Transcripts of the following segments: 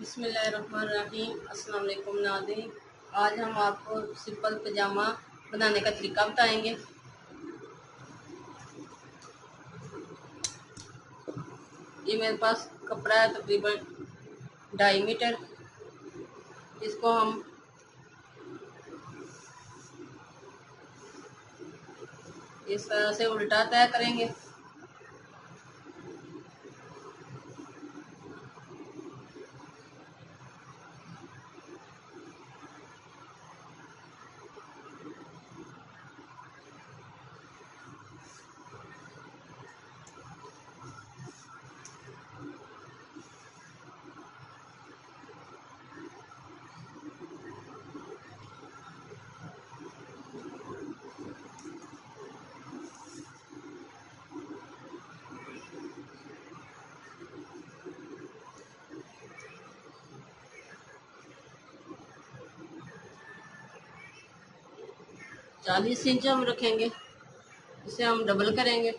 बिस्मिल्लाहिर्रहमानिर्रहीम। अस्सलाम वालेकुम नाज़रीन। आज हम आपको सिंपल पजामा बनाने का तरीका बताएंगे। ये मेरे पास कपड़ा है तकरीबन 2.5 मीटर। इसको हम इस तरह से उल्टा तय करेंगे। चालीस इंच हम रखेंगे, इसे हम डबल करेंगे।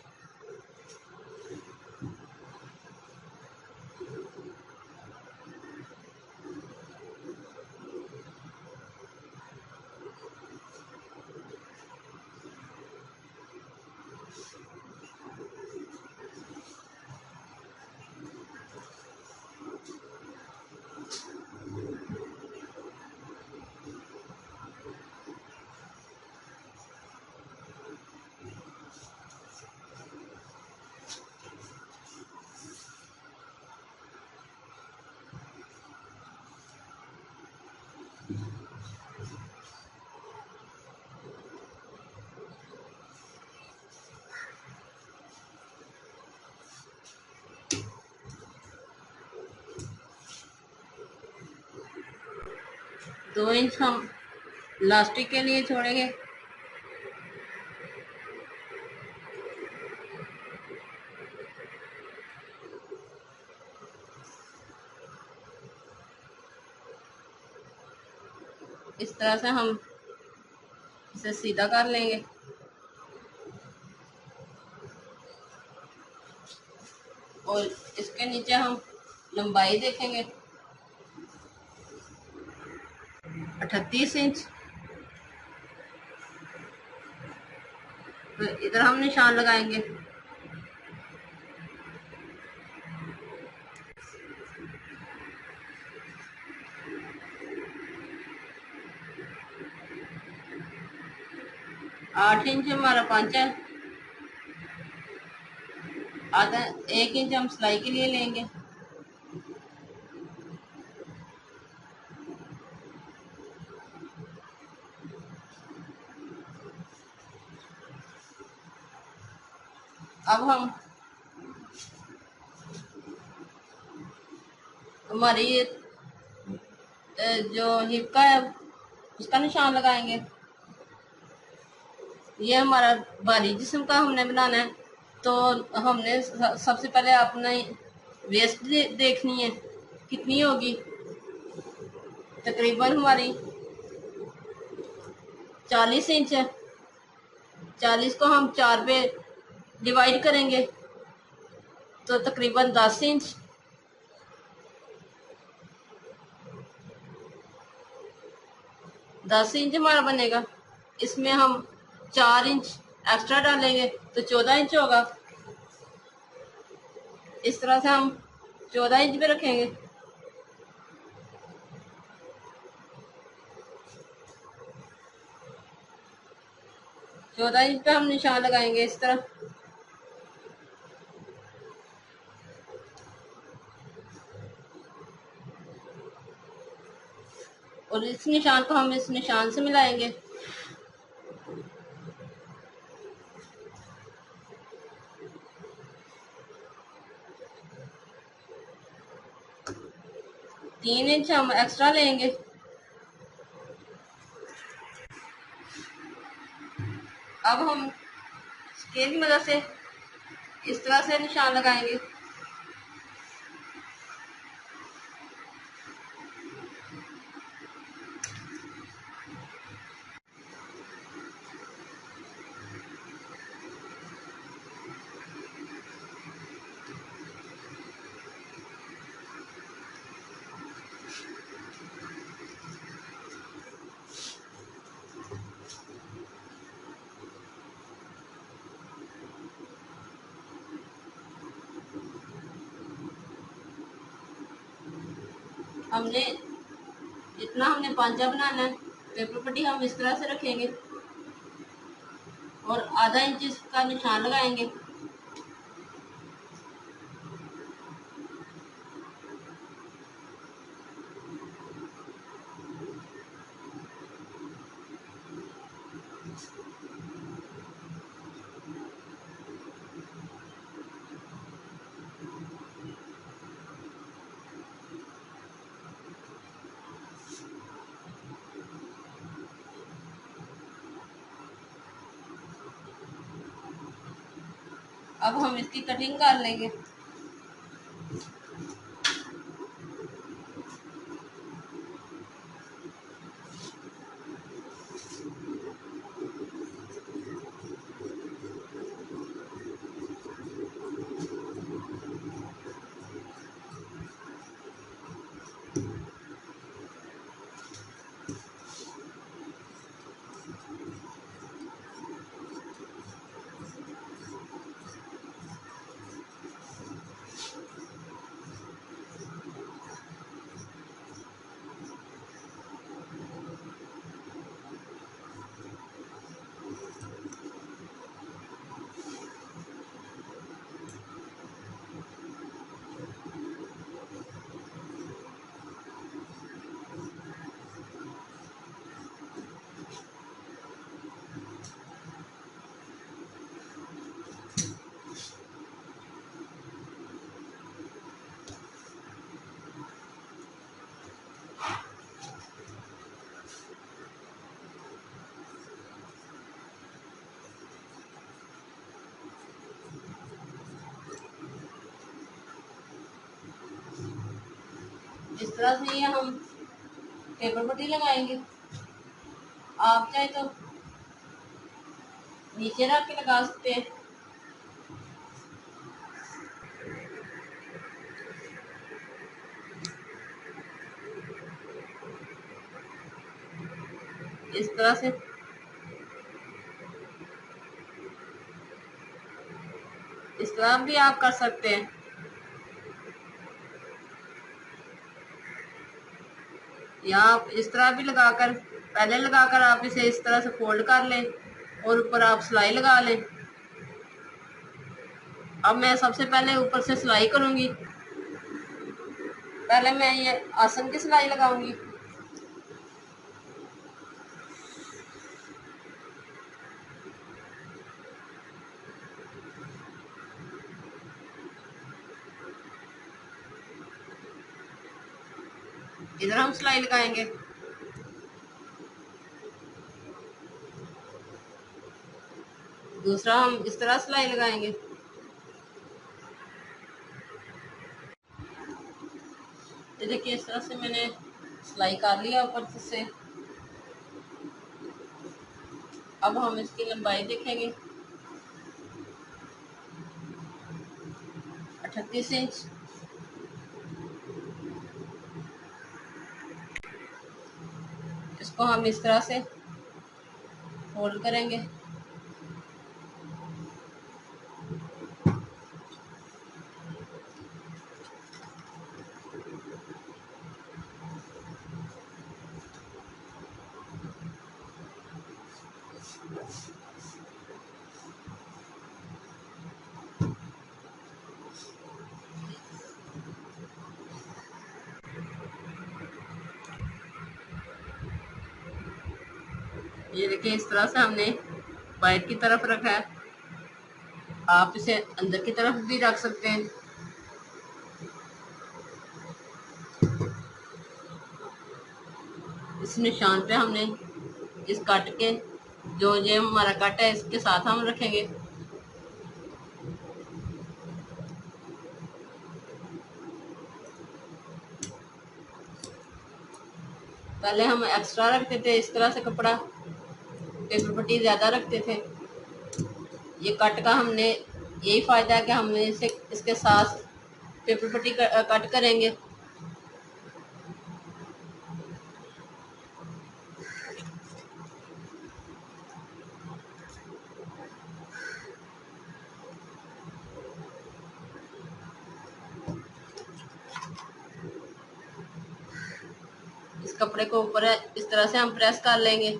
दो इंच हम लास्टिक के लिए छोड़ेंगे। इस तरह से हम इसे सीधा कर लेंगे और इसके नीचे हम लंबाई देखेंगे 38 इंच। तो इधर हम निशान लगाएंगे। आठ इंच हमारा पंच है। आधा 1 इंच हम सिलाई के लिए लेंगे। अब हम हमारी जो हिप का है उसका निशान लगाएंगे। ये हमारा भारी जिस्म का हमने बनाना है, तो हमने सबसे पहले अपने वेस्ट देखनी है कितनी होगी। तकरीबन हमारी 40 इंच है। 40 को हम 4 पे डिवाइड करेंगे तो तकरीबन 10 इंच। 10 इंच हमारा बनेगा। इसमें हम 4 इंच एक्स्ट्रा डालेंगे तो 14 इंच होगा। इस तरह से हम 14 इंच पे रखेंगे। चौदह इंच पे हम निशान लगाएंगे इस तरह। और इस निशान को हम इस निशान से मिलाएंगे। तीन इंच हम एक्स्ट्रा लेंगे। अब हम स्केल की मदद से इस तरह से निशान लगाएंगे। हमने इतना हमने पांचा बनाना है। पेपर पट्टी हम इस तरह से रखेंगे और आधा इंच का निशान लगाएंगे। अब हम इसकी कटिंग कर लेंगे। इस तरह से ये हम पेपर पट्टी लगाएंगे। आप चाहे तो नीचे रख के लगा सकते हैं। इस तरह से इस तरह भी आप कर सकते हैं। या आप इस तरह भी लगाकर पहले लगाकर आप इसे इस तरह से फोल्ड कर लें और ऊपर आप सिलाई लगा लें। अब मैं सबसे पहले ऊपर से सिलाई करूंगी। पहले मैं ये आसन की सिलाई लगाऊंगी। इधर हम सिलाई लगाएंगे। दूसरा हम इस तरह सिलाई लगाएंगे। ये देखिए इस तरह से मैंने सिलाई कर लिया ऊपर से। अब हम इसकी लंबाई देखेंगे 38 इंच। इसको हम इस तरह से फोल्ड करेंगे। ये देखिए इस तरह से हमने बाहर की तरफ रखा है। आप इसे अंदर की तरफ भी रख सकते हैं। इस निशान पे हमने इस कट के जो ये हमारा कट है इसके साथ हम रखेंगे। पहले हम एक्स्ट्रा रखते थे इस तरह से कपड़ा, पेपर पट्टी ज़्यादा रखते थे। ये कट का हमने यही फ़ायदा है कि हमने इसे इसके साथ पेपर पट्टी कट करेंगे। कपड़े को ऊपर इस तरह से हम प्रेस कर लेंगे।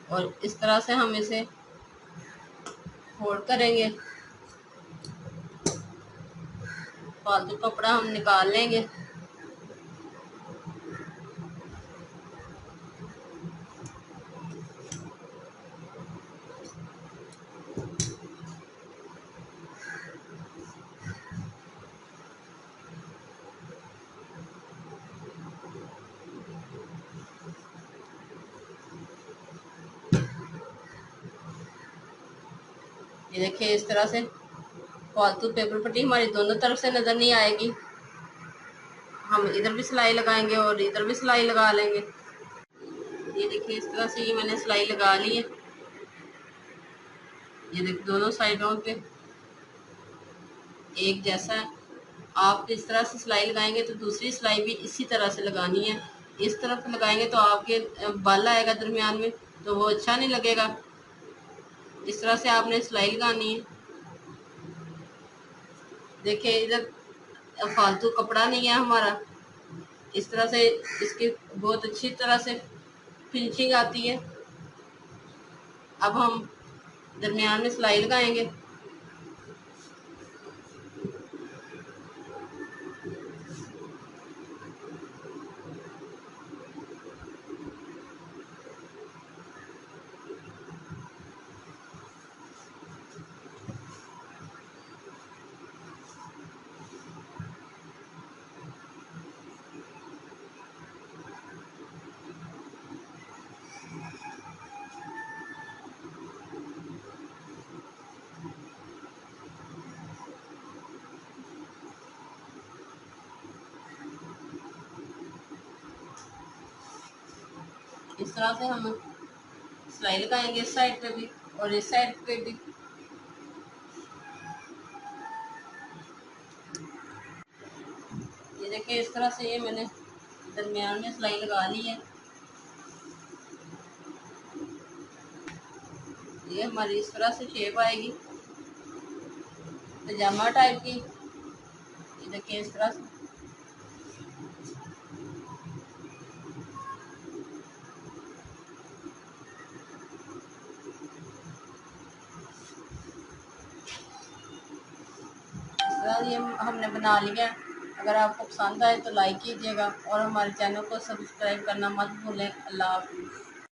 और इस तरह से हम इसे फोल्ड करेंगे। फालतू कपड़ा हम निकाल लेंगे। ये देखिए इस तरह से फालतू पेपर पट्टी हमारी दोनों तरफ से नज़र नहीं आएगी। हम इधर भी सिलाई लगाएंगे और इधर भी सिलाई लगा लेंगे। ये देखिए इस तरह से ये मैंने सिलाई लगा ली है। ये देखिए दोनों साइडों पे एक जैसा है। आप इस तरह से सिलाई लगाएंगे तो दूसरी सिलाई भी इसी तरह से लगानी है। इस तरफ लगाएंगे तो आपके बल आएगा दरमियान में, तो वो अच्छा नहीं लगेगा। इस तरह से आपने सिलाई लगानी है। देखिए इधर फालतू कपड़ा नहीं है हमारा। इस तरह से इसकी बहुत अच्छी तरह से फिनिशिंग आती है। अब हम दरमियान में सिलाई लगाएंगे। इस तरह से हम सिलाई लगाएंगे इस साइड पे भी और इस साइड पे भी। ये देखिए इस तरह से ये मैंने दरमियान में सिलाई लगा ली है। ये हमारी इस तरह से शेप आएगी पजामा टाइप की। ये देखिए इस तरह से। ये हमने बना लिया। अगर आपको पसंद आए तो लाइक कीजिएगा और हमारे चैनल को सब्सक्राइब करना मत भूलें। अल्लाह हाफ़िज़।